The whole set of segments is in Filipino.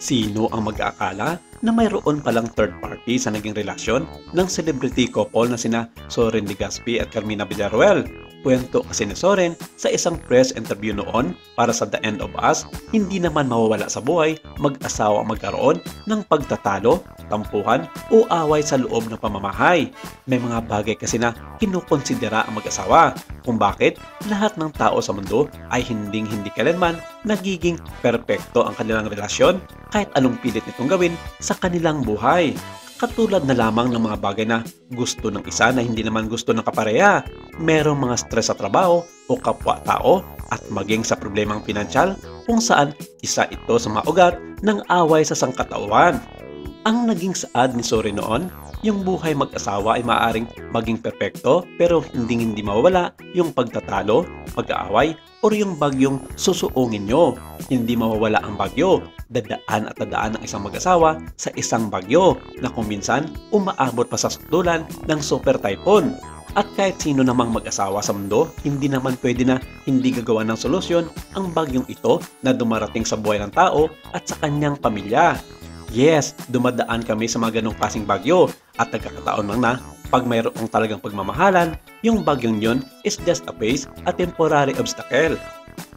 Sino ang mag-aakala na mayroon palang third party sa naging relasyon ng celebrity couple na sina Soren Legazpi at Carmina Villarroel? Kwento kasi ni Soren sa isang press interview noon para sa The End of Us, hindi naman mawawala sa buhay mag-asawa ang magkaroon ng pagtatalo, tampuhan o away sa loob ng pamamahay. May mga bagay kasi na kinukonsidera ang mag-asawa kung bakit lahat ng tao sa mundo ay hindi kailanman nagiging perpekto ang kanilang relasyon kahit anong pilit nitong gawin sa kanilang buhay. Katulad na lamang ng mga bagay na gusto ng isa na hindi naman gusto ng kapareha, merong mga stress sa trabaho o kapwa-tao at maging sa problemang pinansyal kung saan isa ito sa mga ugat ng away sa sangkatauhan. Ang naging saad ni Soren noon, yung buhay mag-asawa ay maaaring maging perpekto pero hindi mawawala yung pagtatalo, pag-aaway, o yung bagyong susuungin nyo. Hindi mawawala ang bagyo, dadaan at dadaan ng isang mag-asawa sa isang bagyo na kung minsan umaabot pa sa sundulan ng super typhoon. At kahit sino namang mag-asawa sa mundo, hindi naman pwede na hindi gagawa ng solusyon ang bagyong ito na dumarating sa buhay ng tao at sa kanyang pamilya. Yes, dumadaan kami sa mga ganong klaseng bagyo at nagkakataon lang na pag mayroong talagang pagmamahalan, yung bagyong yun is just a phase at temporary obstacle.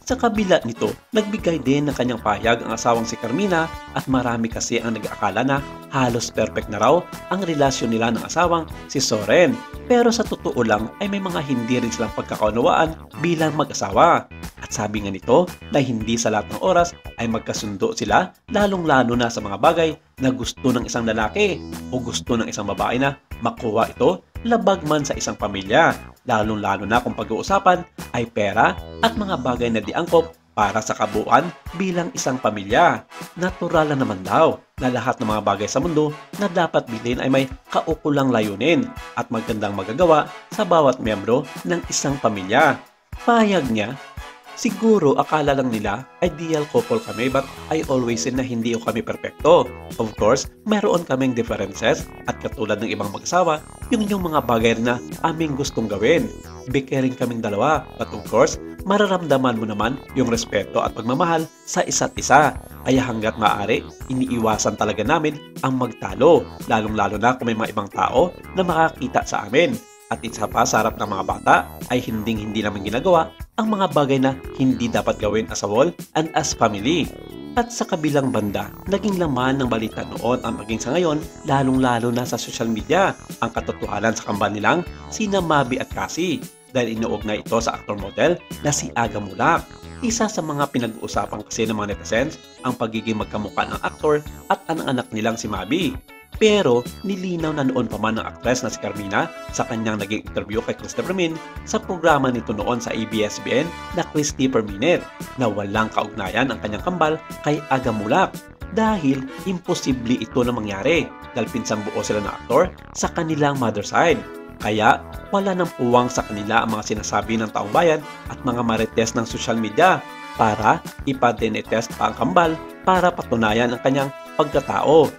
Sa kabila nito, nagbigay din ng kanyang pahayag ang asawang si Carmina at marami kasi ang nag-aakala na halos perfect na raw ang relasyon nila ng asawang si Soren. Pero sa totoo lang ay may mga hindi rin silang pagkakaunawaan bilang mag-asawa. At sabi nga nito na hindi sa lahat ng oras ay magkasundo sila lalong-lalo na sa mga bagay na gusto ng isang lalaki o gusto ng isang babae na makuha ito labag man sa isang pamilya, lalong-lalo na kung pag-uusapan ay pera at mga bagay na diangkop para sa kabuuan bilang isang pamilya. Natural lang naman daw na lahat ng mga bagay sa mundo na dapat bilhin ay may kaukulang layunin at magandang magagawa sa bawat miyembro ng isang pamilya. Pahayag niya, siguro akala lang nila ideal couple kami but I always say na hindi kami perpekto. Of course, mayroon kaming differences at katulad ng ibang mag-asawa, yung mga bagay na aming gustong gawin. Big-caring kaming dalawa but of course, mararamdaman mo naman yung respeto at pagmamahal sa isa't isa. Kaya hanggat maaari, iniiwasan talaga namin ang magtalo, lalong-lalo na kung may mga ibang tao na makakita sa amin. At isa pa sa harap ng mga bata ay hindi naman ginagawa ang mga bagay na hindi dapat gawin as a whole and as family. At sa kabilang banda, naging laman ng balita noon ang maging sa ngayon, lalong-lalo na sa social media, ang katotohanan sa kambal nilang sina Mabi at Cassie dahil inuugnay ito sa actor-model na si Aga Mulak. Isa sa mga pinag-uusapan kasi ng mga netizens ang pagiging magkamukha ng aktor at ang anak nilang si Mabi. Pero nilinaw na noon pa man ng aktres na si Carmina sa kanyang naging interview kay Christopher Min sa programa nito noon sa ABS-CBN na Christy Per Minute na walang kaugnayan ang kanyang kambal kay Aga Mulak dahil imposible ito na mangyari dahil pinsang buo sila ng aktor sa kanilang mother side. Kaya wala nang puwang sa kanila ang mga sinasabi ng taong bayan at mga marites ng social media para ipa-DNA test pa ang kambal para patunayan ang kanyang pagkatao.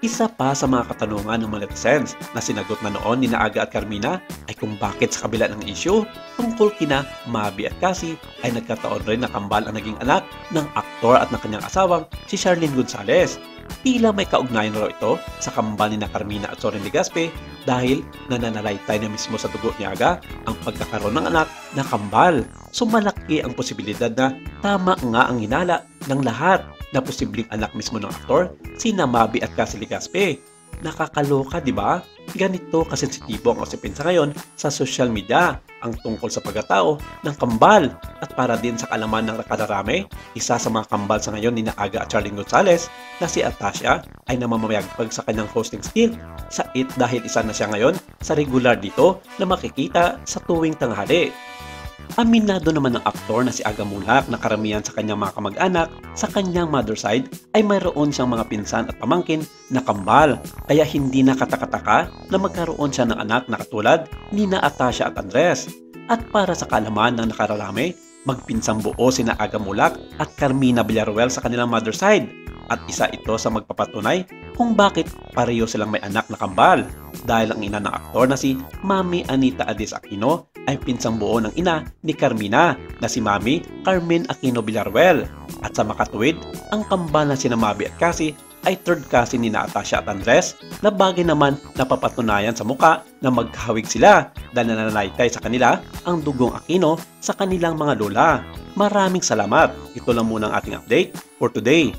Isa pa sa mga katanungan ng mga netizens na sinagot na noon ni Aga at Carmina ay kung bakit sa kabila ng issue tungkol kina Mabi at Cassie ay nagkataon rin na kambal ang naging anak ng aktor at ng kanyang asawang si Sharlene Gonzalez. Tila may kaugnayan raw ito sa kambal ni Carmina at Soren Legazpi dahil nananalaytay na mismo sa dugo ni Aga ang pagkakaroon ng anak na kambal. So malaki ang posibilidad na tama nga ang hinala ng lahat na posibleng anak mismo ng aktor, sina Mabi at Cassie Legazpi. Nakakaloka, di ba? Ganito kasensitibo ang usapin sa ngayon sa social media ang tungkol sa pagkatao ng kambal. At para din sa kalaman ng kadarami, isa sa mga kambal sa ngayon ni Aga at Sharlene Gonzalez na si Atasha ay namamayagpag sa kanyang hosting skill sa IT dahil isa na siya ngayon sa regular dito na makikita sa tuwing tanghali. Aminado naman ng aktor na si Aga Mulak na karamihan sa kanyang mga kamag-anak sa kanyang mother side ay mayroon siyang mga pinsan at pamangkin na kambal. Kaya hindi nakatakataka na magkaroon siya ng anak na katulad ni Atasha at Andres. At para sa kaalaman ng nakararami, magpinsang buo sina Aga Mulak at Carmina Villarroel sa kanilang mother side. at isa ito sa magpapatunay kung bakit pareho silang may anak na kambal. Dahil ang ina ng aktor na si Mami Anita Ades Aquino ay pinsang buo ng ina ni Carmina na si Mami Carmen Aquino Villaruel. At sa makatuwid, ang kambal na sina Mabi at Cassie ay third cousin ni Natasha at Andres na bagay naman na papatunayan sa muka na magkahawig sila dahil nananalaytay sa kanila ang dugong Aquino sa kanilang mga lola. Maraming salamat. Ito lang muna ang ating update for today.